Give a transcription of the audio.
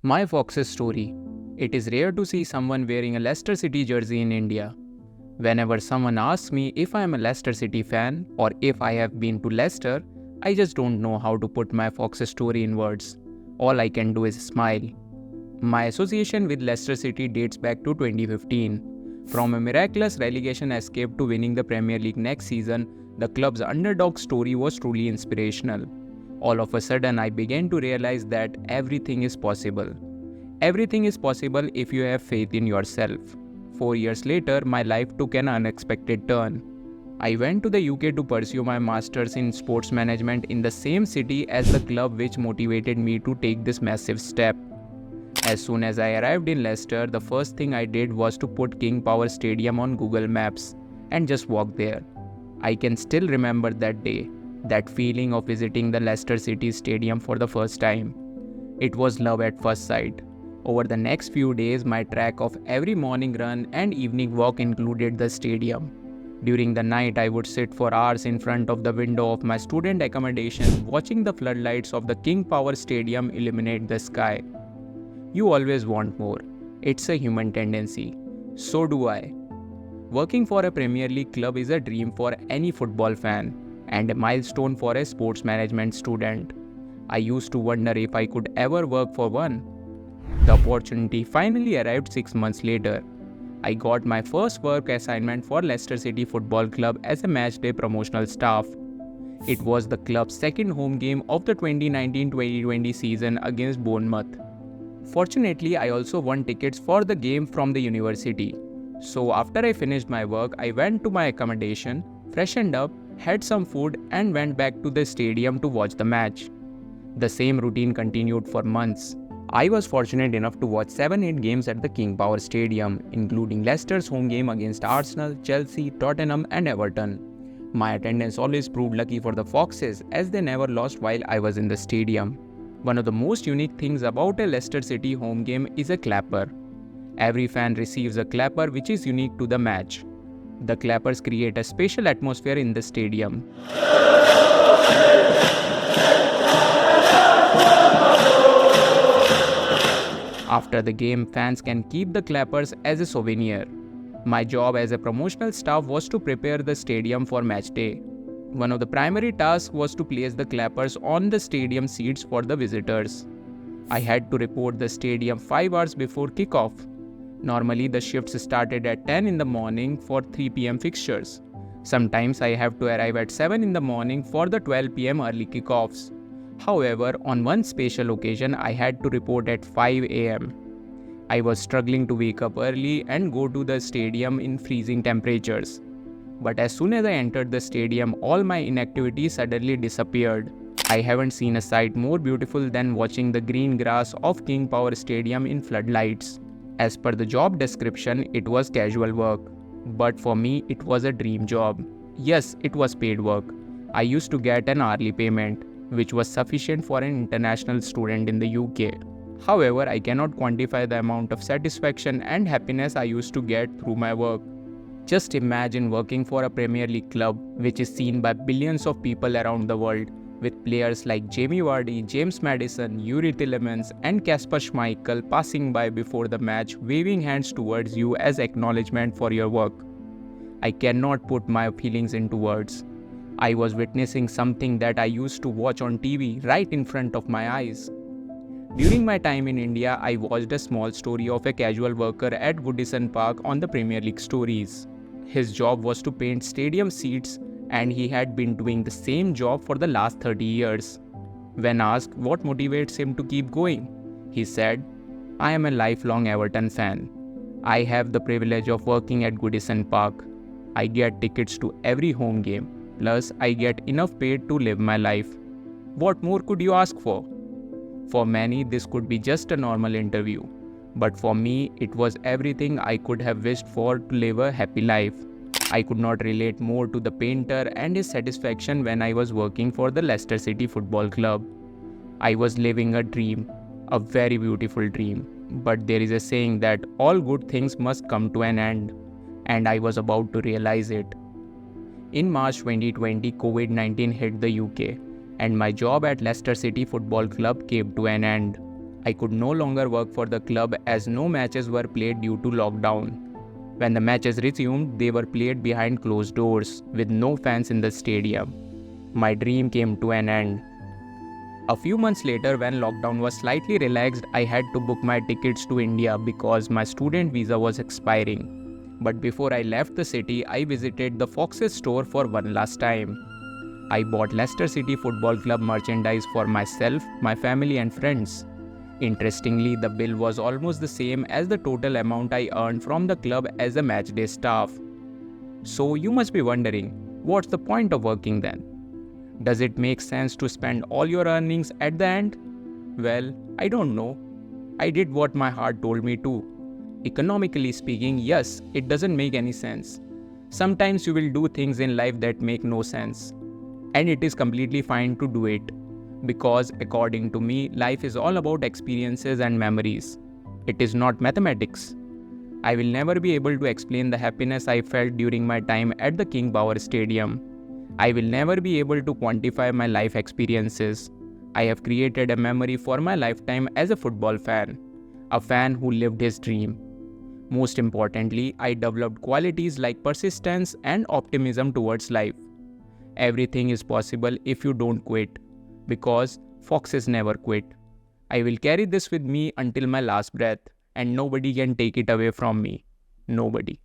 My Fox's story. It is rare to see someone wearing a Leicester City jersey in India. Whenever someone asks me if I am a Leicester City fan or if I have been to Leicester, I just don't know how to put my Fox's story in words. All I can do is smile. My association with Leicester City dates back to 2015. From a miraculous relegation escape to winning the Premier League next season, the club's underdog story was truly inspirational. All of a sudden, I began to realize that everything is possible. Everything is possible if you have faith in yourself. 4 years later, my life took an unexpected turn. I went to the UK to pursue my master's in sports management in the same city as the club which motivated me to take this massive step. As soon as I arrived in Leicester, the first thing I did was to put King Power Stadium on Google Maps and just walk there. I can still remember that day, that feeling of visiting the Leicester City Stadium for the first time. It was love at first sight. Over the next few days, my track of every morning run and evening walk included the stadium. During the night, I would sit for hours in front of the window of my student accommodation, watching the floodlights of the King Power Stadium illuminate the sky. You always want more. It's a human tendency. So do I. Working for a Premier League club is a dream for any football fan and a milestone for a sports management student. I used to wonder if I could ever work for one. The opportunity finally arrived 6 months later. I got my first work assignment for Leicester City Football Club as a matchday promotional staff. It was the club's second home game of the 2019-2020 season against Bournemouth. Fortunately, I also won tickets for the game from the university. So after I finished my work, I went to my accommodation, freshened up, had some food and went back to the stadium to watch the match. The same routine continued for months. I was fortunate enough to watch 7-8 games at the King Power Stadium, including Leicester's home game against Arsenal, Chelsea, Tottenham and Everton. My attendance always proved lucky for the Foxes as they never lost while I was in the stadium. One of the most unique things about a Leicester City home game is a clapper. Every fan receives a clapper which is unique to the match. The clappers create a special atmosphere in the stadium. After the game, fans can keep the clappers as a souvenir. My job as a promotional staff was to prepare the stadium for match day. One of the primary tasks was to place the clappers on the stadium seats for the visitors. I had to report the stadium 5 hours before kickoff. Normally, the shifts started at 10 in the morning for 3 p.m. fixtures. Sometimes I have to arrive at 7 in the morning for the 12 p.m. early kickoffs. However, on one special occasion, I had to report at 5 a.m. I was struggling to wake up early and go to the stadium in freezing temperatures. But as soon as I entered the stadium, all my inactivity suddenly disappeared. I haven't seen a sight more beautiful than watching the green grass of King Power Stadium in floodlights. As per the job description, it was casual work. But for me, it was a dream job. Yes, it was paid work. I used to get an hourly payment, which was sufficient for an international student in the UK. However, I cannot quantify the amount of satisfaction and happiness I used to get through my work. Just imagine working for a Premier League club which is seen by billions of people around the world, with players like Jamie Vardy, James Maddison, Yuri Tillemans and Kasper Schmeichel passing by before the match, waving hands towards you as acknowledgement for your work. I cannot put my feelings into words. I was witnessing something that I used to watch on TV right in front of my eyes. During my time in India, I watched a small story of a casual worker at Goodison Park on the Premier League stories. His job was to paint stadium seats and he had been doing the same job for the last 30 years. When asked what motivates him to keep going, he said, "I am a lifelong Everton fan. I have the privilege of working at Goodison Park. I get tickets to every home game. Plus, I get enough paid to live my life. What more could you ask for?" For many, this could be just a normal interview. But for me, it was everything I could have wished for to live a happy life. I could not relate more to the painter and his satisfaction when I was working for the Leicester City Football Club. I was living a dream, a very beautiful dream. But there is a saying that all good things must come to an end, and I was about to realize it. In March 2020, COVID-19 hit the UK, and my job at Leicester City Football Club came to an end. I could no longer work for the club as no matches were played due to lockdown. When the matches resumed, they were played behind closed doors with no fans in the stadium. My dream came to an end. A few months later, when lockdown was slightly relaxed, I had to book my tickets to India because my student visa was expiring. But before I left the city, I visited the Foxes store for one last time. I bought Leicester City Football Club merchandise for myself, my family, and friends. Interestingly, the bill was almost the same as the total amount I earned from the club as a matchday staff. So you must be wondering, what's the point of working then? Does it make sense to spend all your earnings at the end? Well, I don't know. I did what my heart told me to. Economically speaking, yes, it doesn't make any sense. Sometimes you will do things in life that make no sense. And it is completely fine to do it. Because according to me, life is all about experiences and memories. It is not mathematics. I will never be able to explain the happiness I felt during my time at the King Power Stadium. I will never be able to quantify my life experiences. I have created a memory for my lifetime as a football fan, a fan who lived his dream. Most importantly, I developed qualities like persistence and optimism towards life. Everything is possible if you don't quit, because foxes never quit. I will carry this with me until my last breath, and nobody can take it away from me. Nobody.